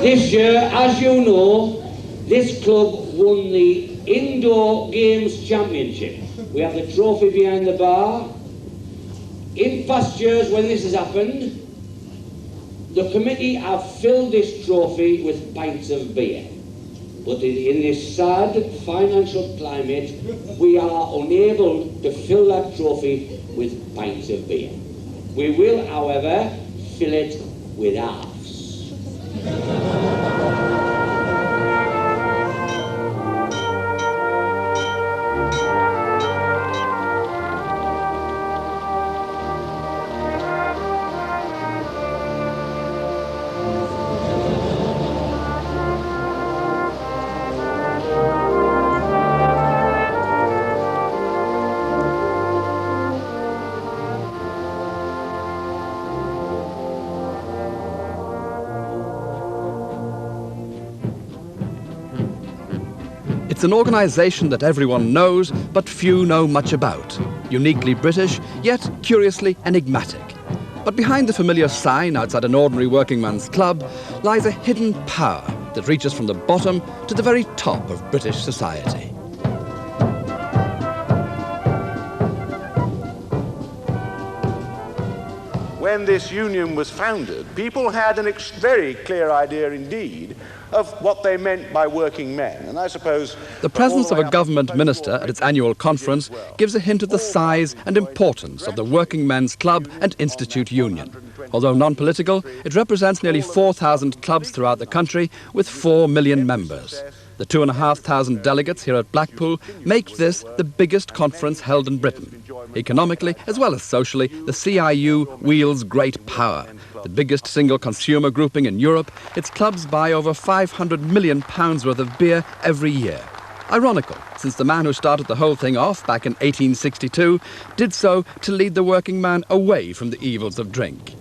This year, as you know, this club won the Indoor Games Championship. We have the trophy behind the bar. In past years when this has happened, the committee have filled this trophy with pints of beer. But in this sad financial climate, we are unable to fill that trophy with pints of beer. We will, however, fill it with halves. It's an organisation that everyone knows, but few know much about. Uniquely British, yet curiously enigmatic. But behind the familiar sign outside an ordinary working man's club lies a hidden power that reaches from the bottom to the very top of British society. When this union was founded, people had a very clear idea indeed of what they meant by working men. And I suppose the presence of a government minister at its annual conference gives a hint of the size and importance of the Working Men's Club and Institute Union. Although non-political, it represents nearly 4,000 clubs throughout the country with 4 million members. The 2,500 delegates here at Blackpool make this the biggest conference held in Britain. Economically, as well as socially, the CIU wields great power. The biggest single consumer grouping in Europe, its clubs buy over £500 million worth of beer every year. Ironical, since the man who started the whole thing off back in 1862 did so to lead the working man away from the evils of drink.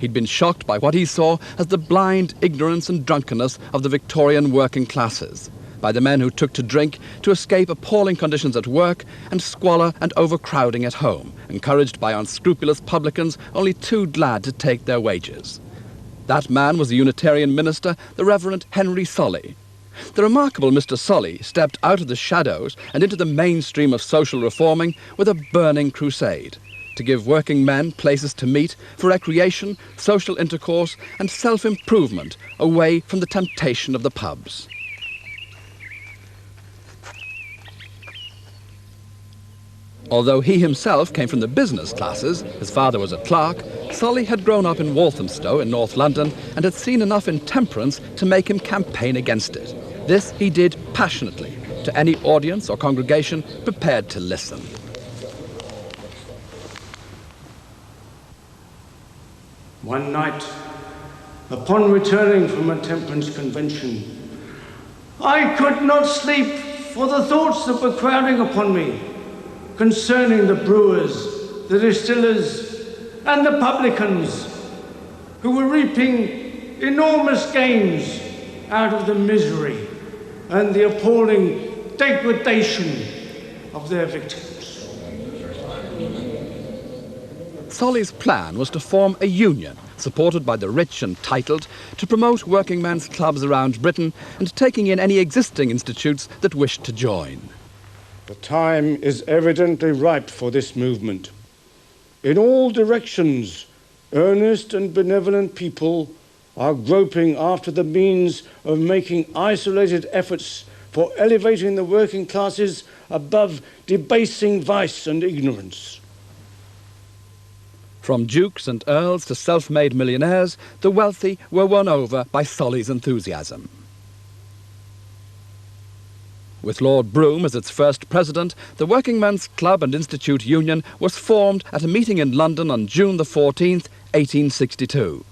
He'd been shocked by what he saw as the blind ignorance and drunkenness of the Victorian working classes, by the men who took to drink to escape appalling conditions at work and squalor and overcrowding at home, encouraged by unscrupulous publicans only too glad to take their wages. That man was the Unitarian minister, the Reverend Henry Solly. The remarkable Mr. Solly stepped out of the shadows and into the mainstream of social reforming with a burning crusade to give working men places to meet for recreation, social intercourse and self-improvement away from the temptation of the pubs. Although he himself came from the business classes, his father was a clerk, Solly had grown up in Walthamstow in North London and had seen enough intemperance to make him campaign against it. This he did passionately, to any audience or congregation prepared to listen. One night, upon returning from a temperance convention, I could not sleep for the thoughts that were crowding upon me concerning the brewers, the distillers, and the publicans who were reaping enormous gains out of the misery and the appalling degradation of their victims. Solly's plan was to form a union, supported by the rich and titled, to promote working men's clubs around Britain and taking in any existing institutes that wished to join. The time is evidently ripe for this movement. In all directions, earnest and benevolent people are groping after the means of making isolated efforts for elevating the working classes above debasing vice and ignorance. From dukes and earls to self-made millionaires, the wealthy were won over by Solly's enthusiasm. With Lord Brougham as its first president, the Working Men's Club and Institute Union was formed at a meeting in London on June the 14th, 1862.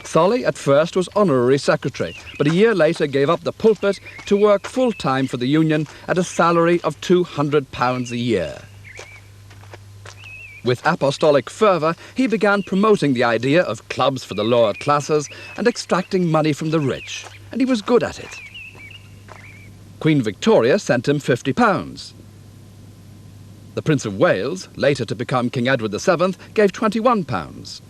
Solly at first was honorary secretary, but a year later gave up the pulpit to work full-time for the union at a salary of £200 a year. With apostolic fervour, he began promoting the idea of clubs for the lower classes and extracting money from the rich, and he was good at it. Queen Victoria sent him £50. The Prince of Wales, later to become King Edward VII, gave £21.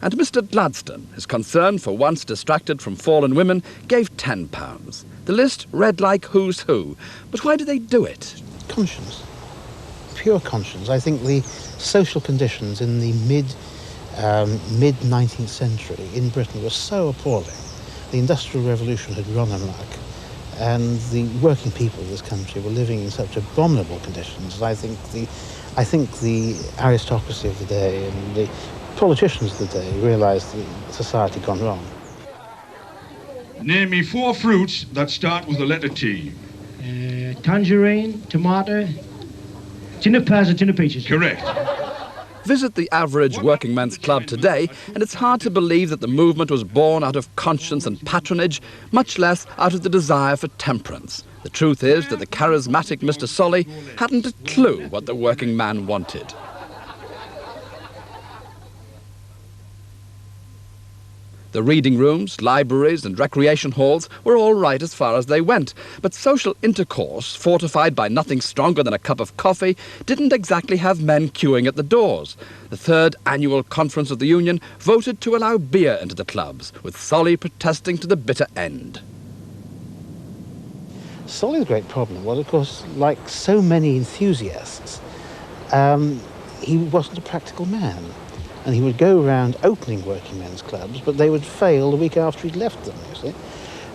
And Mr. Gladstone, his concern for once distracted from fallen women, gave £10. The list read like who's who. But why do they do it? Conscience. Pure conscience. I think the social conditions in the mid-19th century in Britain were so appalling. The Industrial Revolution had run amok, and the working people of this country were living in such abominable conditions. I think the aristocracy of the day and the politicians of the day realised that society had gone wrong. Name me 4 fruits that start with the letter T. Tangerine, tomato, tin of pears and tin of peaches. Correct. Visit the average working men's club today, and it's hard to believe that the movement was born out of conscience and patronage, much less out of the desire for temperance. The truth is that the charismatic Mr. Solly hadn't a clue what the working man wanted. The reading rooms, libraries and recreation halls were all right as far as they went, but social intercourse, fortified by nothing stronger than a cup of coffee, didn't exactly have men queuing at the doors. The 3rd annual conference of the Union voted to allow beer into the clubs, with Solly protesting to the bitter end. Solly's great problem was, of course, like so many enthusiasts, he wasn't a practical man. And he would go around opening working men's clubs, but they would fail the week after he'd left them, you see.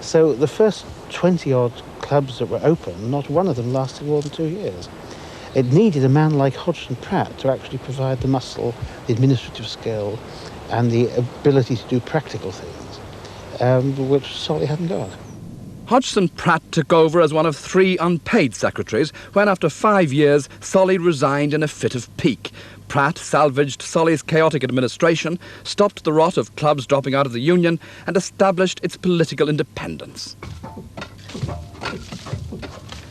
So the first 20-odd clubs that were open, not one of them lasted more than 2 years. It needed a man like Hodgson Pratt to actually provide the muscle, the administrative skill, and the ability to do practical things, which Solly hadn't got. Hodgson Pratt took over as one of 3 unpaid secretaries when, after 5 years, Solly resigned in a fit of pique. Pratt salvaged Solly's chaotic administration, stopped the rot of clubs dropping out of the Union, and established its political independence.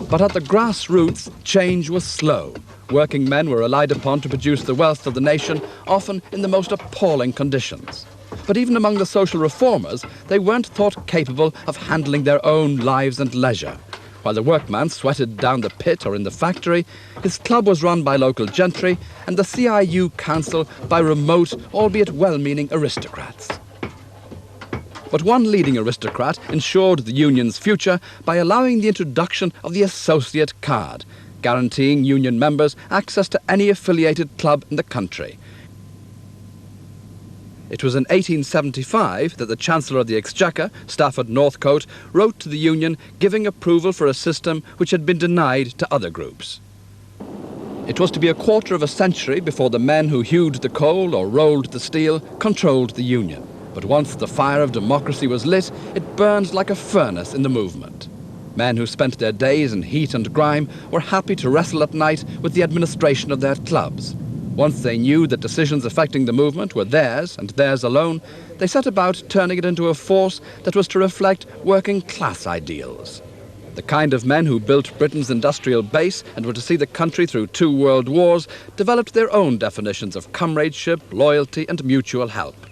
But at the grassroots, change was slow. Working men were relied upon to produce the wealth of the nation, often in the most appalling conditions. But even among the social reformers, they weren't thought capable of handling their own lives and leisure. While the workman sweated down the pit or in the factory, his club was run by local gentry and the CIU council by remote, albeit well-meaning aristocrats. But one leading aristocrat ensured the Union's future by allowing the introduction of the associate card, guaranteeing Union members access to any affiliated club in the country. It was in 1875 that the Chancellor of the Exchequer, Stafford Northcote, wrote to the Union giving approval for a system which had been denied to other groups. It was to be a quarter of a century before the men who hewed the coal or rolled the steel controlled the Union. But once the fire of democracy was lit, it burned like a furnace in the movement. Men who spent their days in heat and grime were happy to wrestle at night with the administration of their clubs. Once they knew that decisions affecting the movement were theirs and theirs alone, they set about turning it into a force that was to reflect working-class ideals. The kind of men who built Britain's industrial base and were to see the country through 2 world wars developed their own definitions of comradeship, loyalty and mutual help.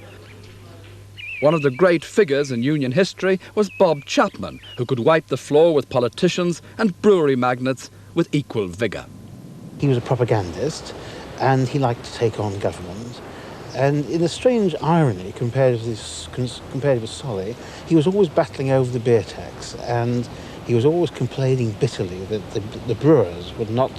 One of the great figures in Union history was Bob Chapman, who could wipe the floor with politicians and brewery magnates with equal vigour. He was a propagandist, and he liked to take on government. And in a strange irony, compared with Solly, he was always battling over the beer tax, and he was always complaining bitterly that the brewers would not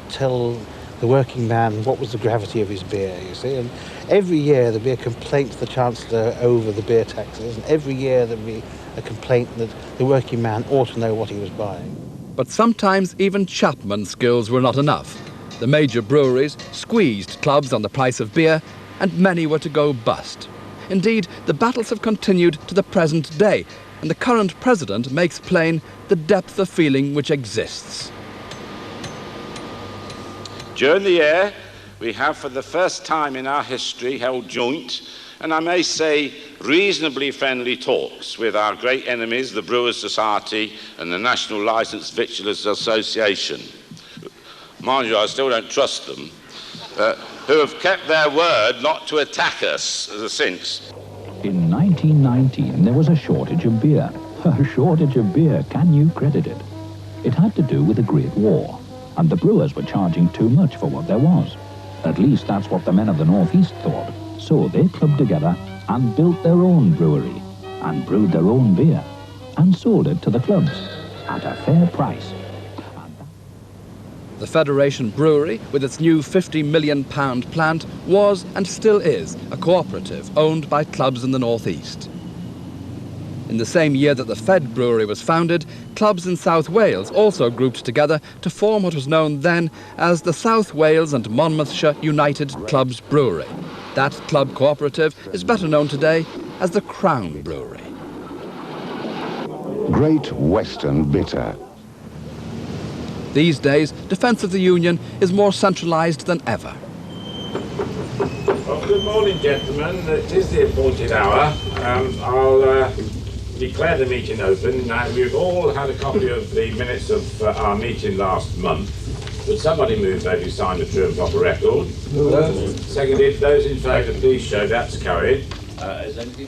tell the working man what was the gravity of his beer, you see. And every year there'd be a complaint to the Chancellor over the beer taxes, and every year there'd be a complaint that the working man ought to know what he was buying. But sometimes even Chapman's skills were not enough. The major breweries squeezed clubs on the price of beer, and many were to go bust. Indeed, the battles have continued to the present day, and the current president makes plain the depth of feeling which exists. During the year, we have for the first time in our history held joint, and I may say reasonably friendly talks with our great enemies, the Brewers' Society and the National Licensed Victuallers Association. Mind you, I still don't trust them, who have kept their word not to attack us since. In 1919, there was a shortage of beer. A shortage of beer, can you credit it? It had to do with the Great War, and the brewers were charging too much for what there was. At least that's what the men of the North East thought. So they clubbed together and built their own brewery and brewed their own beer and sold it to the clubs at a fair price. The Federation Brewery, with its new £50 million plant, was and still is a cooperative owned by clubs in the North East. In the same year that the Fed Brewery was founded, clubs in South Wales also grouped together to form what was known then as the South Wales and Monmouthshire United Clubs Brewery. That club cooperative is better known today as the Crown Brewery. Great Western Bitter. These days, defence of the Union is more centralised than ever. Well, good morning, gentlemen. It is the appointed hour. I'll declare the meeting open. Now, we've all had a copy of the minutes of our meeting last month. Would somebody move that you signed a true and proper record? Seconded. Those in favour, please show. That's carried.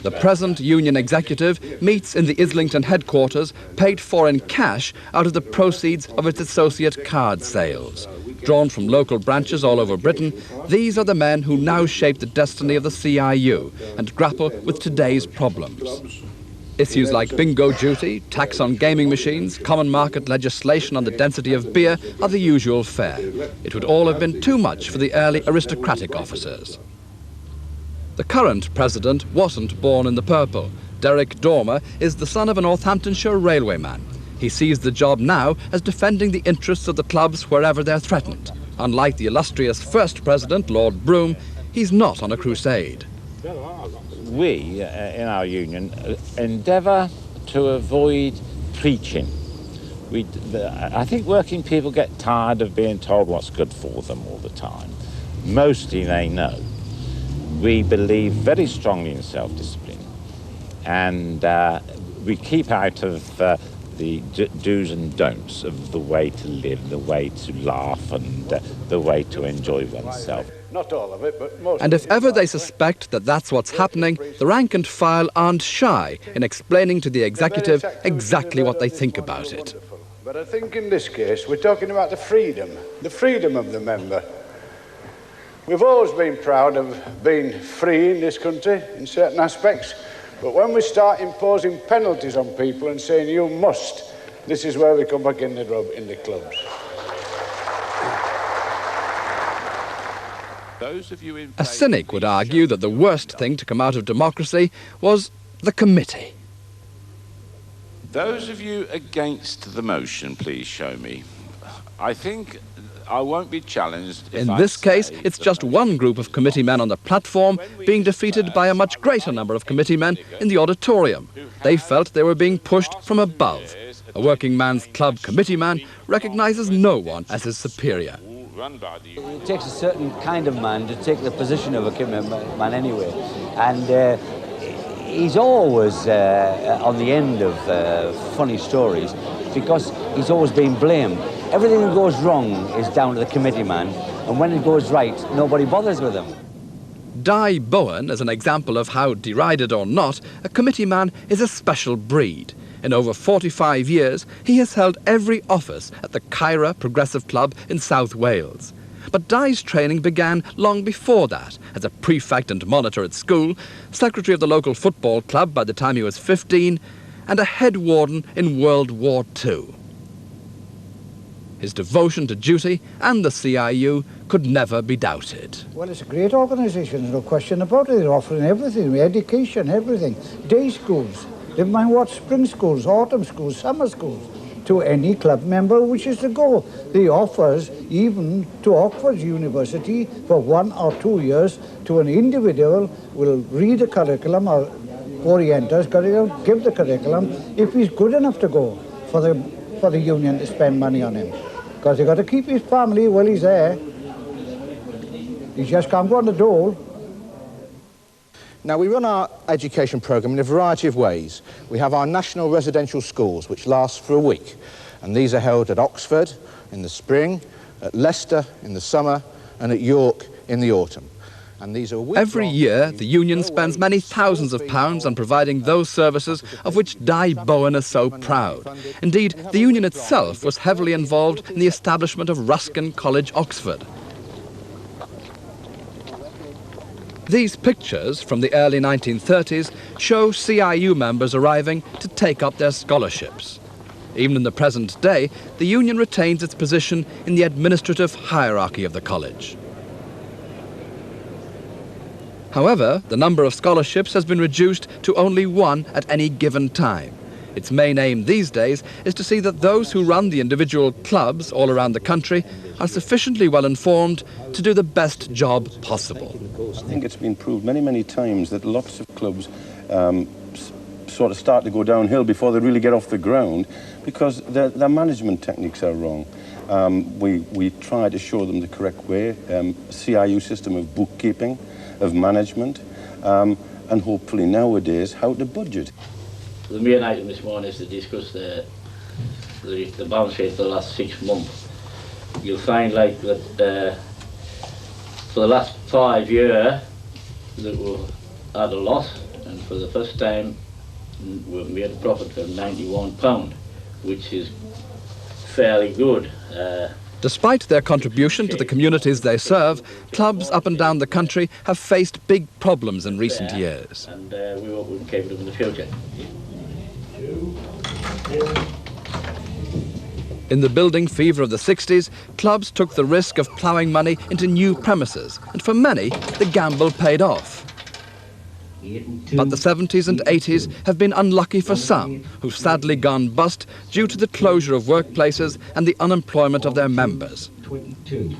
The present Union executive meets in the Islington headquarters, paid for in cash out of the proceeds of its associate card sales. Drawn from local branches all over Britain, these are the men who now shape the destiny of the CIU and grapple with today's problems. Issues like bingo duty, tax on gaming machines, common market legislation on the density of beer are the usual fare. It would all have been too much for the early aristocratic officers. The current president wasn't born in the purple. Derek Dormer is the son of a Northamptonshire railwayman. He sees the job now as defending the interests of the clubs wherever they're threatened. Unlike the illustrious first president, Lord Brougham, he's not on a crusade. We, in our union, endeavour to avoid preaching. I think working people get tired of being told what's good for them all the time. Mostly they know. We believe very strongly in self-discipline, and we keep out of the do's and don'ts of the way to live, the way to laugh, and the way to enjoy oneself. Not all of it, but most. And if ever they suspect that that's what's happening, the rank and file aren't shy in explaining to the executive exactly what they think about it. But I think in this case, we're talking about the freedom of the member. We've always been proud of being free in this country in certain aspects, but when we start imposing penalties on people and saying you must, this is where we come back in the rub in the clubs. A cynic would argue that the worst thing to come out of democracy was the committee. Those of you against the motion, please show me. I think I won't be challenged. In this case, it's just one group of committee men on the platform being defeated by a much greater number of committee men in the auditorium. They felt they were being pushed from above. A working man's club committee man recognises no one as his superior. It takes a certain kind of man to take the position of a committee man anyway. And he's always on the end of funny stories because he's always been blamed. Everything that goes wrong is down to the committee man, and when it goes right, nobody bothers with him. Di Bowen is an example of how, derided or not, a committee man is a special breed. In over 45 years, he has held every office at the Kyra Progressive Club in South Wales. But Di's training began long before that, as a prefect and monitor at school, secretary of the local football club by the time he was 15, and a head warden in World War II. His devotion to duty and the CIU could never be doubted. Well, it's a great organisation, no question about it. They're offering everything, education, everything. Day schools, never mind what, spring schools, autumn schools, summer schools, to any club member who wishes to go. They offers even to Oxford University for 1 or 2 years to an individual will read the curriculum or orienters curriculum, give the curriculum, if he's good enough to go for the union to spend money on him. Because he's got to keep his family while he's there. He just can't go on the dole. Now, we run our education programme in a variety of ways. We have our national residential schools, which last for a week. And these are held at Oxford in the spring, at Leicester in the summer, and at York in the autumn. And these are every year, the union spends many thousands of pounds on providing those services of which Di Bowen is so proud. Indeed, the union itself was heavily involved in the establishment of Ruskin College, Oxford. These pictures from the early 1930s show CIU members arriving to take up their scholarships. Even in the present day, the union retains its position in the administrative hierarchy of the college. However, the number of scholarships has been reduced to only one at any given time. Its main aim these days is to see that those who run the individual clubs all around the country are sufficiently well informed to do the best job possible. I think it's been proved many, many times that lots of clubs sort of start to go downhill before they really get off the ground because their management techniques are wrong. We try to show them the correct way, CIU system of bookkeeping, of management, and hopefully nowadays how to budget. The main item this morning is to discuss the balance sheet for the last 6 months. You'll find like that for the last 5 years that we've had a loss, and for the first time we've made a profit of £91, which is fairly good. Despite their contribution to the communities they serve, clubs up and down the country have faced big problems in recent years. And we hope we can keep it up in the future. In the building fever of the 60s, clubs took the risk of ploughing money into new premises, and for many, the gamble paid off. But the 70s and 80s have been unlucky for some, who've sadly gone bust due to the closure of workplaces and the unemployment of their members.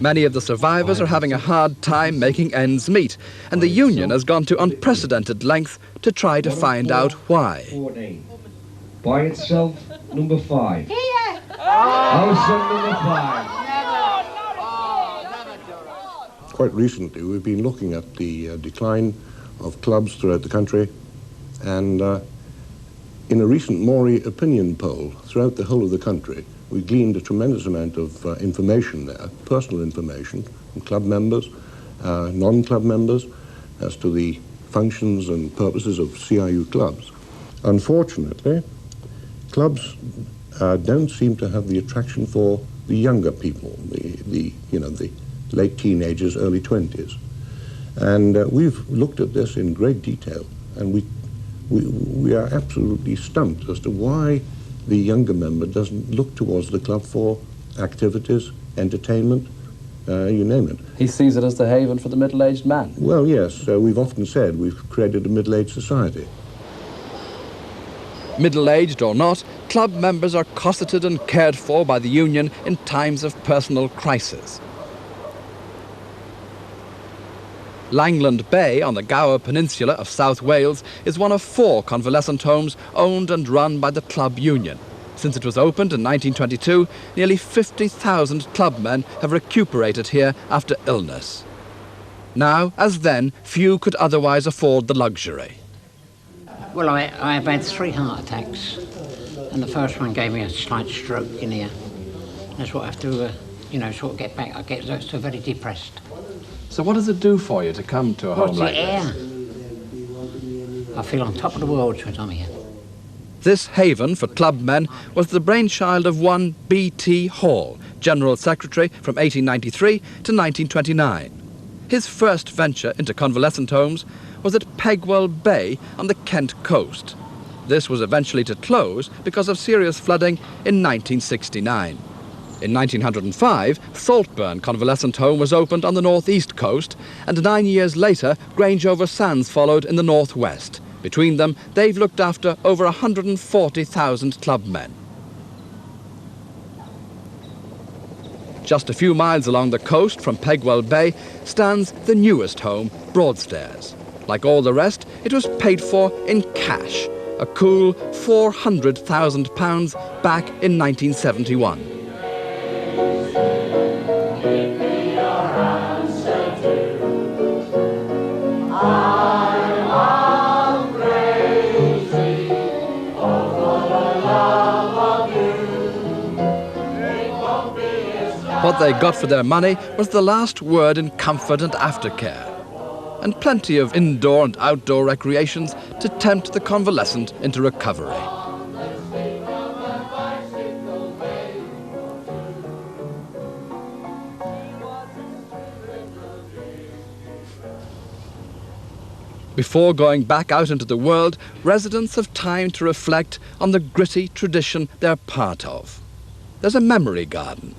Many of the survivors are having a hard time making ends meet, and the union has gone to unprecedented length to try to find out why. By itself, number 5. House number 5. Quite recently, we've been looking at the decline of clubs throughout the country, and in a recent Maury opinion poll throughout the whole of the country, we gleaned a tremendous amount of information there, personal information from club members, non-club members, as to the functions and purposes of CIU clubs. Unfortunately, clubs don't seem to have the attraction for the younger people, the late teenagers, early 20s. And we've looked at this in great detail, and we are absolutely stumped as to why the younger member doesn't look towards the club for activities, entertainment, you name it. He sees it as the haven for the middle-aged man. Well, yes, we've often said we've created a middle-aged society. Middle-aged or not, club members are cosseted and cared for by the union in times of personal crisis. Langland Bay on the Gower Peninsula of South Wales is one of 4 convalescent homes owned and run by the club union. Since it was opened in 1922, nearly 50,000 clubmen have recuperated here after illness. Now, as then, few could otherwise afford the luxury. Well, I've had 3 heart attacks, and the first one gave me a slight stroke in here. That's what I have to, sort of get back. I get so very depressed. So what does it do for you to come to a home like this? I feel on top of the world when I'm here. This haven for clubmen was the brainchild of one B.T. Hall, General Secretary from 1893 to 1929. His first venture into convalescent homes was at Pegwell Bay on the Kent coast. This was eventually to close because of serious flooding in 1969. In 1905, Saltburn Convalescent Home was opened on the northeast coast, and 9 years later, Grange-over-Sands followed in the northwest. Between them, they've looked after over 140,000 clubmen. Just a few miles along the coast from Pegwell Bay stands the newest home, Broadstairs. Like all the rest, it was paid for in cash, a cool £400,000 back in 1971. What they got for their money was the last word in comfort and aftercare, and plenty of indoor and outdoor recreations to tempt the convalescent into recovery. Before going back out into the world, residents have time to reflect on the gritty tradition they're part of. There's a memory garden,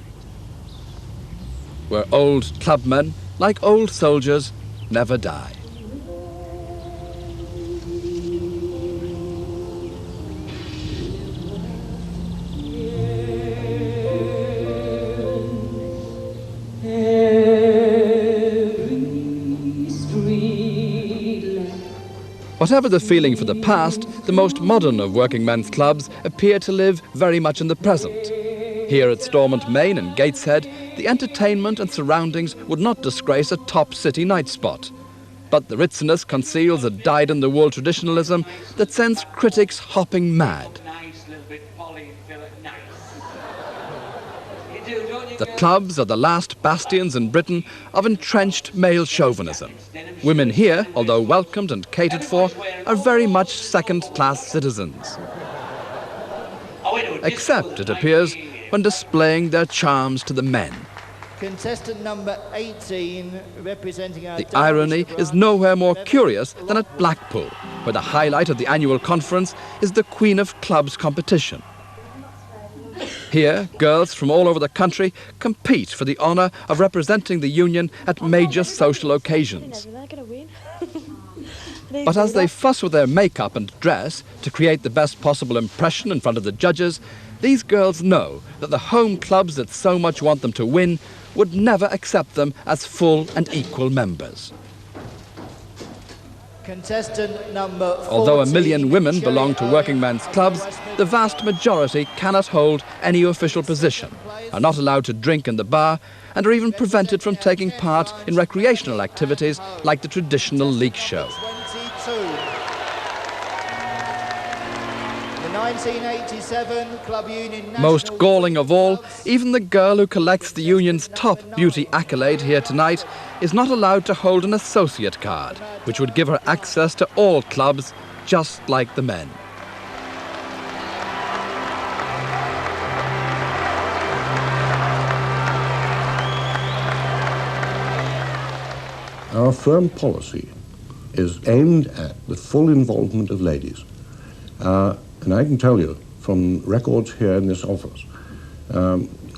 where old clubmen, like old soldiers, never die. Whatever the feeling for the past, the most modern of working men's clubs appear to live very much in the present. Here at Stormont Main and Gateshead, the entertainment and surroundings would not disgrace a top city night spot. But the ritziness conceals a dyed-in-the-wool traditionalism that sends critics hopping mad. The clubs are the last bastions in Britain of entrenched male chauvinism. Women here, although welcomed and catered for, are very much second-class citizens. Except, it appears, when displaying their charms to the men. Contestant number 18, representing our... The irony is nowhere more curious than at Blackpool, where the highlight of the annual conference is the Queen of Clubs competition. Here, girls from all over the country compete for the honour of representing the Union at major social occasions. But as they fuss with their makeup and dress to create the best possible impression in front of the judges, these girls know that the home clubs that so much want them to win would never accept them as full and equal members. Contestant number 14, although 1 million women belong to working men's clubs, the vast majority cannot hold any official position, are not allowed to drink in the bar, and are even prevented from taking part in recreational activities like the traditional leek show. 22. The 1987 Club Union Most galling of all, even the girl who collects the Union's top beauty accolade here tonight is not allowed to hold an associate card, which would give her access to all clubs, just like the men. Our firm policy is aimed at the full involvement of ladies. And I can tell you, from records here in this office,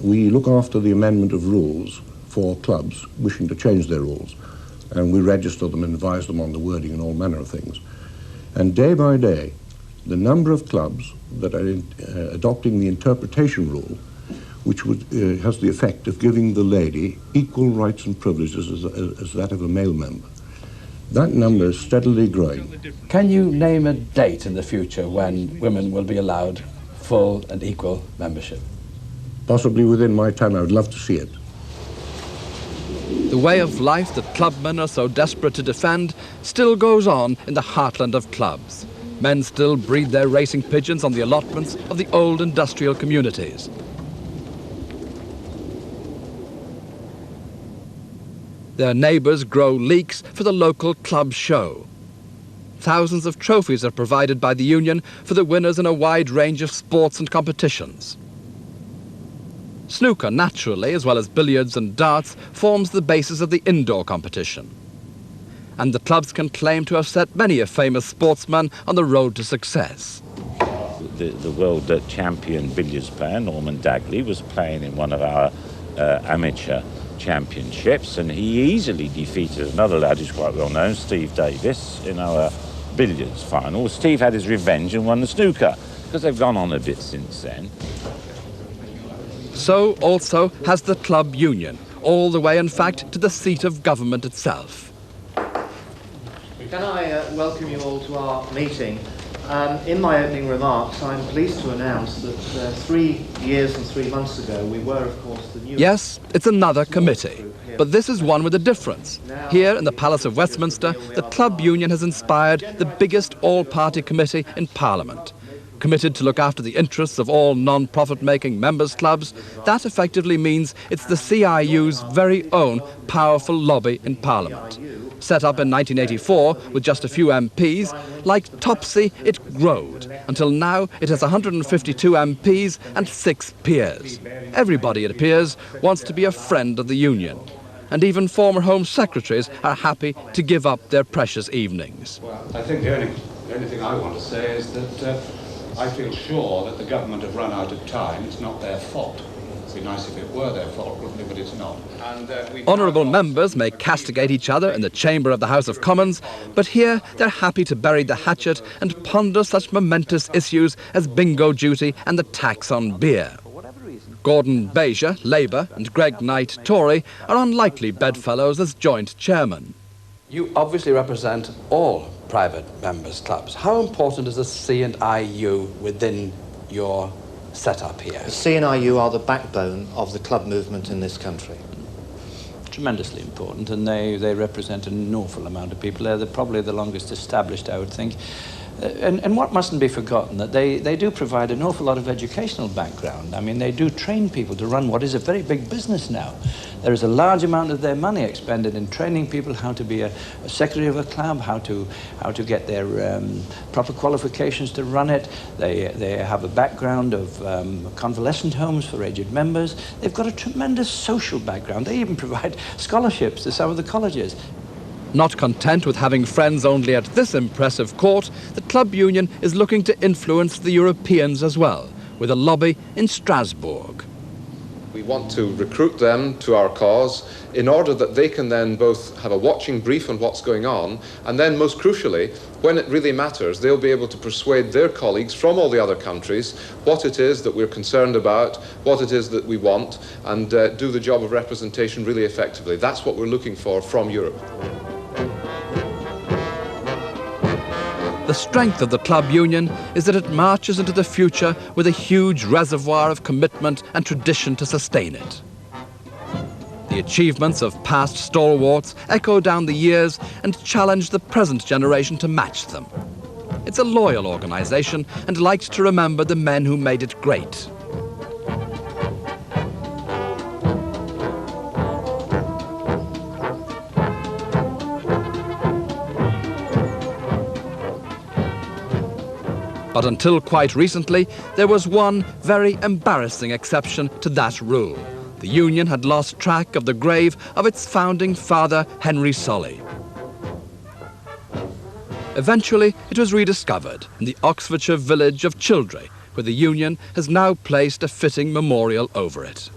we look after the amendment of rules for clubs wishing to change their rules. And we register them and advise them on the wording and all manner of things. And day by day, the number of clubs that are adopting the interpretation rule, which has the effect of giving the lady equal rights and privileges as that of a male member, that number is steadily growing. Can you name a date in the future when women will be allowed full and equal membership? Possibly within my time. I would love to see it. The way of life that clubmen are so desperate to defend still goes on in the heartland of clubs. Men still breed their racing pigeons on the allotments of the old industrial communities. Their neighbours grow leeks for the local club show. Thousands of trophies are provided by the Union for the winners in a wide range of sports and competitions. Snooker, naturally, as well as billiards and darts, forms the basis of the indoor competition. And the clubs can claim to have set many a famous sportsman on the road to success. The world champion billiards player, Norman Dagley, was playing in one of our amateur championships, and he easily defeated another lad who's quite well known, Steve Davis, in our billiards final. Steve had his revenge and won the snooker, because they've gone on a bit since then. So also has the club union, all the way in fact to the seat of government itself. Can I welcome you all to our meeting? In my opening remarks, I'm pleased to announce that 3 years and 3 months ago, we were, of course, the new... Yes, it's another committee, but this is one with a difference. Here in the Palace of Westminster, the club union has inspired the biggest all-party committee in Parliament. Committed to look after the interests of all non-profit-making members' clubs, that effectively means it's the CIU's very own powerful lobby in Parliament. Set up in 1984 with just a few MPs, like Topsy, it growed. Until now, it has 152 MPs and 6 peers. Everybody, it appears, wants to be a friend of the union. and even former Home Secretaries are happy to give up their precious evenings. Well, I think the only thing I want to say is that I feel sure that the government have run out of time. It's not their fault. It'd be nice if it were their fault, wouldn't it? But it's not. Honourable members may castigate each other in the chamber of the House of Commons, but here they're happy to bury the hatchet and ponder such momentous issues as bingo duty and the tax on beer. Gordon Beja, Labour, and Greg Knight, Tory, are unlikely bedfellows as joint chairman. You obviously represent all private members' clubs. How important is the C&IU within your setup here? The C&IU are the backbone of the club movement in this country. Tremendously important, and they represent an awful amount of people. They're probably the longest established, I would think. And what mustn't be forgotten, that they do provide an awful lot of educational background. I mean, they do train people to run what is a very big business now. There is a large amount of their money expended in training people how to be a secretary of a club, how to get their proper qualifications to run it. They have a background of convalescent homes for aged members. They've got a tremendous social background. They even provide scholarships to some of the colleges. Not content with having friends only at this impressive court, the club union is looking to influence the Europeans as well, with a lobby in Strasbourg. We want to recruit them to our cause in order that they can then both have a watching brief on what's going on, and then most crucially, when it really matters, they'll be able to persuade their colleagues from all the other countries what it is that we're concerned about, what it is that we want, and do the job of representation really effectively. That's what we're looking for from Europe. The strength of the club union is that it marches into the future with a huge reservoir of commitment and tradition to sustain it. The achievements of past stalwarts echo down the years and challenge the present generation to match them. It's a loyal organisation and likes to remember the men who made it great. But until quite recently, there was one very embarrassing exception to that rule. The union had lost track of the grave of its founding father, Henry Solly. Eventually, it was rediscovered in the Oxfordshire village of Childray, where the union has now placed a fitting memorial over it.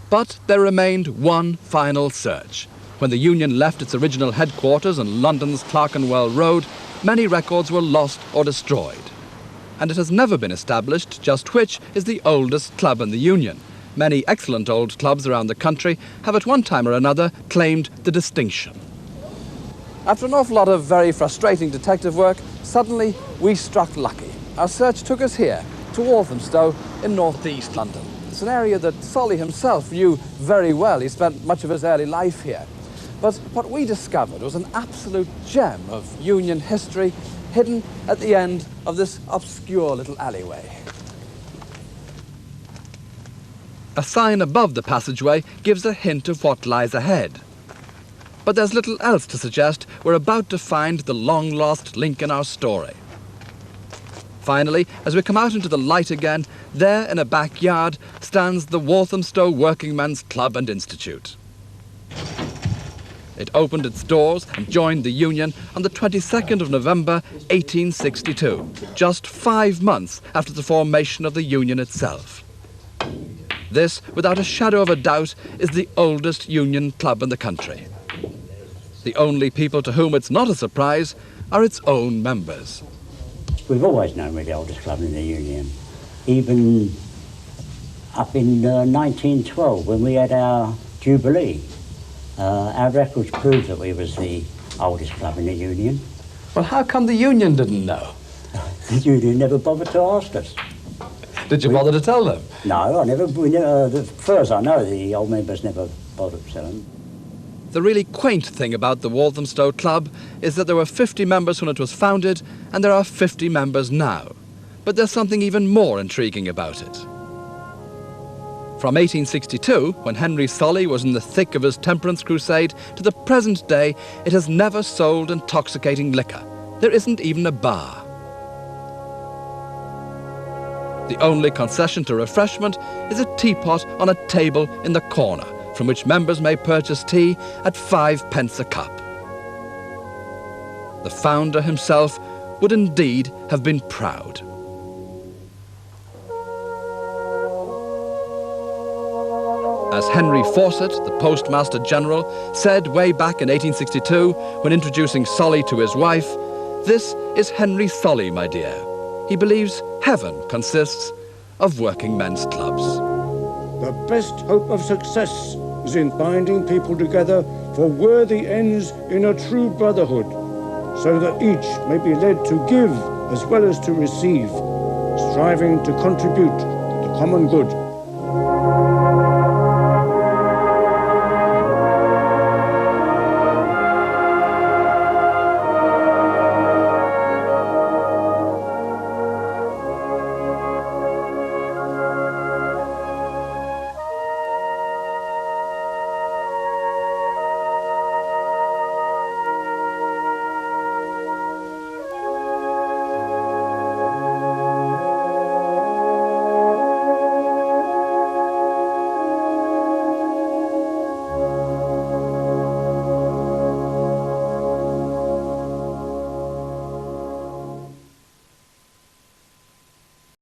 But there remained one final search. When the union left its original headquarters on London's Clerkenwell Road, many records were lost or destroyed. And it has never been established just which is the oldest club in the union. Many excellent old clubs around the country have at one time or another claimed the distinction. After an awful lot of very frustrating detective work, suddenly we struck lucky. Our search took us here, to Walthamstow in northeast London. It's an area that Solly himself knew very well. He spent much of his early life here. But what we discovered was an absolute gem of union history hidden at the end of this obscure little alleyway. A sign above the passageway gives a hint of what lies ahead. But there's little else to suggest we're about to find the long-lost link in our story. Finally, as we come out into the light again, there in a backyard stands the Walthamstow Working Men's Club and Institute. It opened its doors and joined the union on the 22nd of November 1862, just 5 months after the formation of the union itself. This, without a shadow of a doubt, is the oldest union club in the country. The only people to whom it's not a surprise are its own members. We've always known we're the oldest club in the union, even up in 1912 when we had our Jubilee. Our records prove that we was the oldest club in the union. Well, how come the union didn't know? The union never bothered to ask us. Did you bother to tell them? No, I never. As far as I know, the old members never bothered to tell them. The really quaint thing about the Walthamstow Club is that there were 50 members when it was founded, and there are 50 members now. But there's something even more intriguing about it. From 1862, when Henry Solly was in the thick of his temperance crusade, to the present day, it has never sold intoxicating liquor. There isn't even a bar. The only concession to refreshment is a teapot on a table in the corner, from which members may purchase tea at 5 pence a cup. The founder himself would indeed have been proud. As Henry Fawcett, the Postmaster General, said way back in 1862 when introducing Solly to his wife, "This is Henry Solly, my dear. He believes heaven consists of working men's clubs." The best hope of success is in binding people together for worthy ends in a true brotherhood, so that each may be led to give as well as to receive, striving to contribute to the common good